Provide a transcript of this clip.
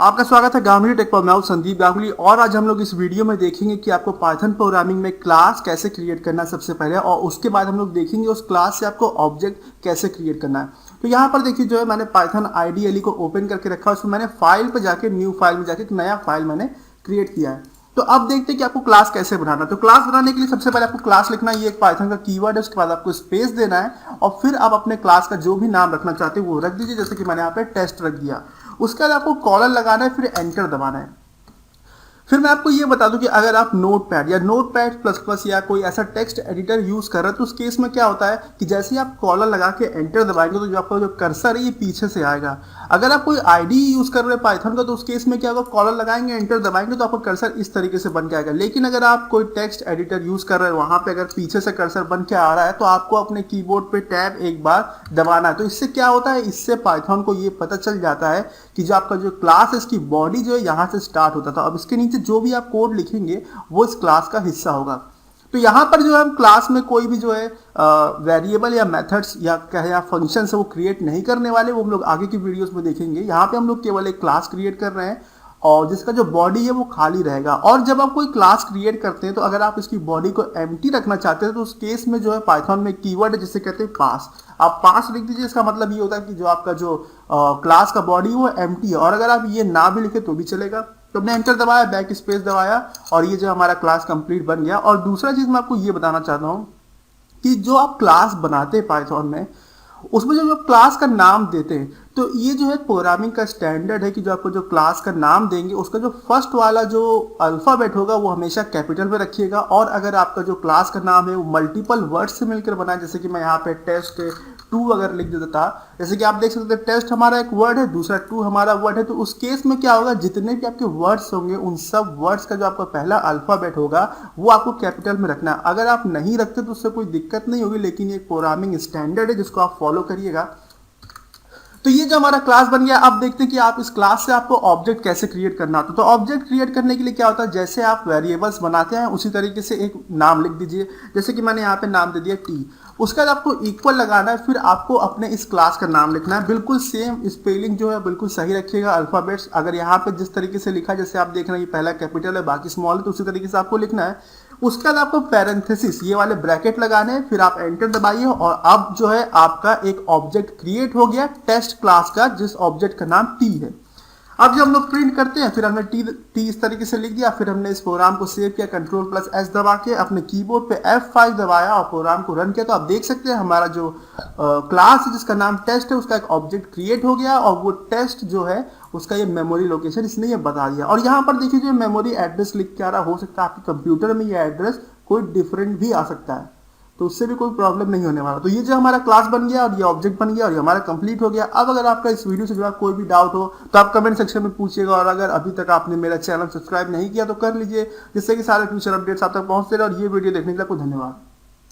आपका स्वागत है गांगुली टेक पर। मैं हूं संदीप गांगुली और आज हम लोग इस वीडियो में देखेंगे कि आपको पाइथन प्रोग्रामिंग में क्लास कैसे क्रिएट करना है सबसे पहले, और उसके बाद हम लोग देखेंगे उस क्लास से आपको ऑब्जेक्ट कैसे क्रिएट करना है। तो यहाँ पर देखिए जो है मैंने पाइथन आईडीएलई को ओपन करके रखा है, उसमें मैंने फाइल पर जाके न्यू फाइल में जाके एक नया फाइल मैंने क्रिएट किया है। तो अब देखते हैं कि आपको क्लास कैसे बनाना है। तो क्लास बनाने के लिए सबसे पहले आपको क्लास लिखना है, ये एक पाइथन का कीवर्ड है। उसके बाद आपको स्पेस देना है और फिर आप अपने क्लास का जो भी नाम रखना चाहते हैं वो रख दीजिए, जैसे कि मैंने यहाँ पे टेस्ट रख दिया। उसके बाद आपको कॉलर लगाना है, फिर एंटर दबाना है। फिर मैं आपको ये बता दूं कि अगर आप नोटपैड या नोटपैड प्लस प्लस या कोई ऐसा टेक्स्ट एडिटर यूज कर रहे हैं तो उस केस में क्या होता है कि जैसे ही आप कॉलर लगा के एंटर दबाएंगे तो जो आपका जो कर्सर है ये पीछे से आएगा। अगर आप कोई आईडी यूज कर रहे हैं पाइथन का तो उस केस में क्या होगा, कॉलर लगाएंगे एंटर दबाएंगे तो आपका कर्सर इस तरीके से बन के आएगा। लेकिन अगर आप कोई टेक्स्ट एडिटर यूज कर रहे हैं वहां पे अगर पीछे से कर्सर बन के आ रहा है तो आपको अपने कीबोर्ड पे टैब एक बार दबाना है। तो इससे क्या होता है, इससे पाइथन को ये पता चल जाता है कि जो आपका जो क्लास है इसकी बॉडी जो है यहाँ से स्टार्ट होता था। अब इसके नीचे जो भी आप कोड लिखेंगे वो इस क्लास का हिस्सा होगा। तो यहाँ पर जो है हम क्लास में कोई भी जो है वेरिएबल या मेथड्स या कहे या फंक्शन है वो क्रिएट नहीं करने वाले, वो हम लोग आगे की वीडियोस में देखेंगे। यहाँ पे हम लोग केवल एक क्लास क्रिएट कर रहे हैं और जिसका जो बॉडी है वो खाली रहेगा। और जब आप कोई क्लास क्रिएट करते हैं तो अगर आप इसकी बॉडी को एम्प्टी रखना चाहते हैं तो उस केस में जो है पाइथन में कीवर्ड है जिसे कहते हैं पास। आप पास लिख दीजिए। इसका मतलब ये होता है कि जो आपका जो क्लास का बॉडी वो एम्प्टी है। और अगर आप ये ना भी लिखे तो भी चलेगा। तो हमने एंटर दबाया, बैक स्पेस दबाया और ये जो हमारा क्लास कंप्लीट बन गया। और दूसरा चीज मैं आपको ये बताना चाहता हूँ कि जो आप क्लास बनाते हैं पाइथन में उसमें जो आप क्लास का नाम देते हैं तो ये जो है प्रोग्रामिंग का स्टैंडर्ड है कि जो आपको जो क्लास का नाम देंगे उसका जो फर्स्ट वाला जो अल्फाबेट होगा वो हमेशा कैपिटल में रखिएगा। और अगर आपका जो क्लास का नाम है वो मल्टीपल वर्ड से मिलकर बना है, जैसे कि मैं यहाँ पे टेस्ट 2 अगर लिख देता था, जैसे कि आप देख सकते हैं टेस्ट हमारा एक वर्ड है, दूसरा 2 हमारा वर्ड है। तो उस केस में क्या होगा, जितने भी आपके वर्ड्स होंगे उन सब वर्ड्स का जो आपका पहला अल्फाबेट होगा वो आपको कैपिटल में रखना है। अगर आप नहीं रखते तो उससे कोई दिक्कत नहीं होगी, लेकिन ये एक प्रोग्रामिंग स्टैंडर्ड है जिसको आप फॉलो करिएगा। तो ये जो हमारा क्लास बन गया, अब देखते हैं कि आप इस क्लास से आपको ऑब्जेक्ट कैसे क्रिएट करना होता है। तो ऑब्जेक्ट क्रिएट करने के लिए क्या होता है, जैसे आप वेरिएबल्स बनाते हैं उसी तरीके से एक नाम लिख दीजिए। जैसे कि मैंने यहाँ पे नाम दे दिया टी। उसके बाद आपको इक्वल लगाना है, फिर आपको अपने इस क्लास का नाम लिखना है। बिल्कुल सेम स्पेलिंग जो है बिल्कुल सही रखिएगा, अल्फाबेट्स अगर यहाँ पे जिस तरीके से लिखा है, जैसे आप देख रहे हैं ये पहला कैपिटल है बाकी स्मॉल है, तो उसी तरीके से आपको लिखना है। उसके बाद आपको पैरेंथेसिस ये वाले ब्रैकेट लगाने हैं, फिर आप एंटर दबाइए और अब जो है आपका एक ऑब्जेक्ट क्रिएट हो गया टेस्ट क्लास का, जिस ऑब्जेक्ट का नाम टी है। अब जब हम लोग प्रिंट करते हैं फिर हमने टी इस तरीके से लिख दिया। फिर हमने इस प्रोग्राम को सेव किया, Ctrl+S दबा के अपने कीबोर्ड पे F5 दबाया और प्रोग्राम को रन किया। तो आप देख सकते हैं हमारा जो क्लास है जिसका नाम टेस्ट है उसका एक ऑब्जेक्ट क्रिएट हो गया और वो टेस्ट जो है उसका ये मेमोरी लोकेशन इसने ये बता दिया। और यहाँ पर देखिए जो मेमोरी एड्रेस लिख के आ रहा, हो सकता है आपके कंप्यूटर में ये एड्रेस कोई डिफरेंट भी आ सकता है, तो उससे भी कोई प्रॉब्लम नहीं होने वाला। तो ये जो हमारा क्लास बन गया और ये ऑब्जेक्ट बन गया और ये हमारा कंप्लीट हो गया। अब अगर आपका इस वीडियो से जुड़ा कोई भी डाउट हो तो आप कमेंट सेक्शन में पूछिएगा। और अगर अभी तक आपने मेरा चैनल सब्सक्राइब नहीं किया तो कर लीजिए, जिससे कि सारे फ्यूचर अपडेट्स आप तक पहुंचते रहे। और ये वीडियो देखने के लिए आपको धन्यवाद।